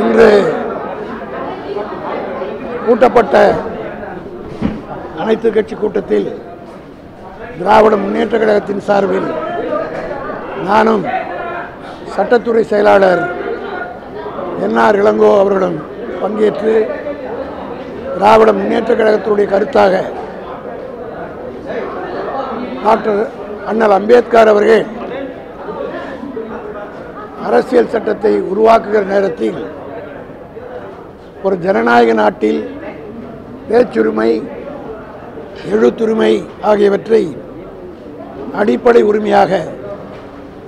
இன்று கூட்டப்பட்ட அனைத்து கட்சி கூட்டத்தில் திராவிட முன்னேற்ற கழகத்தின் சார்பில் நானும் சட்டத்துறை செயலாளர் என்ஆர் இளங்கோ அவர்களும் பங்கேற்று திராவிட முன்னேற்ற கழகத்தினுடைய கருத்தாக டாக்டர் அண்ணல் அம்பேத்கர் அவர்கள் அரசியல் சட்டத்தை உருவாக்குகிற நேரத்தில் ஒரு ஜனநாயக நாட்டில் பேச்சுரிமை, எழுத்துரிமை ஆகியவற்றை அடிப்படை உரிமையாக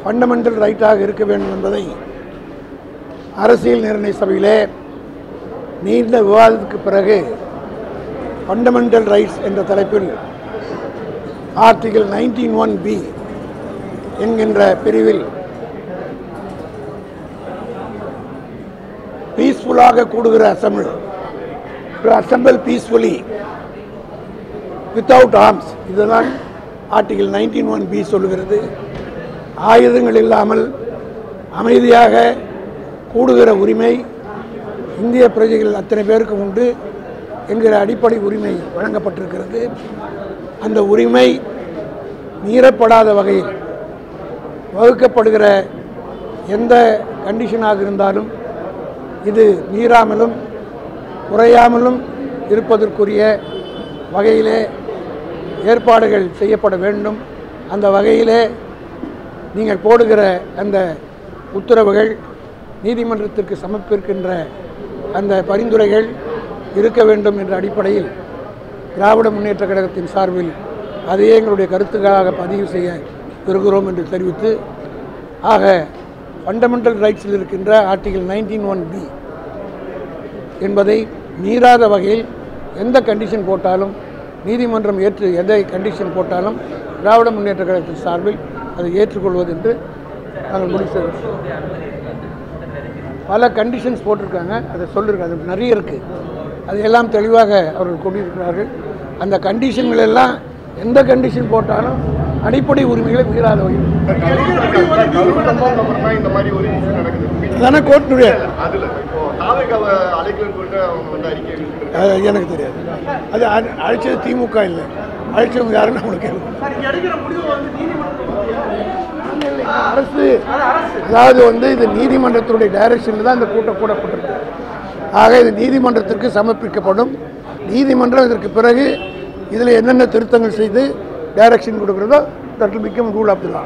ஃபண்டமெண்டல் ரைட்டாக இருக்க வேண்டும் என்பதை அரசியல் நிர்ணய சபையிலே நீண்ட விவாதத்துக்கு பிறகு ஃபண்டமெண்டல் ரைட்ஸ் என்ற தலைப்பில் ஆர்டிகிள் 19(1)B என்கின்ற பிரிவில் பீஸ்ஃபுல்லாக கூடுகிற அசெம்பிள் பீஸ்ஃபுல்லி வித்தவுட் ஆர்ம்ஸ், இதுதான் ஆர்டிகிள் 19(1)B சொல்லுகிறது. ஆயுதங்கள் இல்லாமல் அமைதியாக கூடுகிற உரிமை இந்திய பிரஜைகள் அத்தனை பேருக்கு உண்டு என்கிற அடிப்படை உரிமை வழங்கப்பட்டிருக்கிறது. அந்த உரிமை மீறப்படாத வகையில் வகுக்கப்படுகிற எந்த கண்டிஷனாக இருந்தாலும் இது மீறாமலும் குறையாமலும் இருப்பதற்குரிய வகையிலே ஏற்பாடுகள் செய்யப்பட வேண்டும். அந்த வகையிலே நீங்கள் போடுகிற அந்த உத்தரவுகள், நீதிமன்றத்திற்கு சமர்ப்பிக்கின்ற அந்த பரிந்துரைகள் இருக்க வேண்டும் என்ற அடிப்படையில் திராவிட முன்னேற்ற கழகத்தின் சார்பில் அதையே எங்களுடைய கருத்துக்களாக பதிவு செய்ய விரும்புகிறோம் என்று தெரிவித்து, ஆக ஃபண்டமெண்டல் ரைட்ஸில் இருக்கின்ற ஆர்டிகிள் 19(1)B என்பதை மீறாத வகையில் எந்த கண்டிஷன் போட்டாலும், நீதிமன்றம் ஏற்று எதை கண்டிஷன் போட்டாலும் திராவிட முன்னேற்ற கழகத்தின் சார்பில் அதை ஏற்றுக்கொள்வது என்று நாங்கள் முடிவு. பல கண்டிஷன்ஸ் போட்டிருக்காங்க, அதை சொல்லியிருக்காங்க, அது நிறைய இருக்குது. அதையெல்லாம் தெளிவாக அவர்கள் கொண்டிருக்கிறார்கள். அந்த கண்டிஷன்கள் எல்லாம் எந்த கண்டிஷன் போட்டாலும் அடிப்படை உரிமைகளை மீறாத வகையில் கோர்ட்டுடைய எனக்கு தெரியாது. அது அழைச்சது திமுக இல்லை, அழைச்சவங்க யாருன்னு அவங்களுக்கு அரசு. அதாவது இது நீதிமன்றத்தினுடைய டைரக்ஷனில் தான் இந்த கூட்டம் கூடப்பட்டிருக்கு. ஆக இது நீதிமன்றத்திற்கு சமர்ப்பிக்கப்படும். நீதிமன்றம் இதற்கு பிறகு இதில் என்னென்ன திருத்தங்கள் செய்து டைரக்ஷன் கொடுக்குறதோ that will become rule of the law.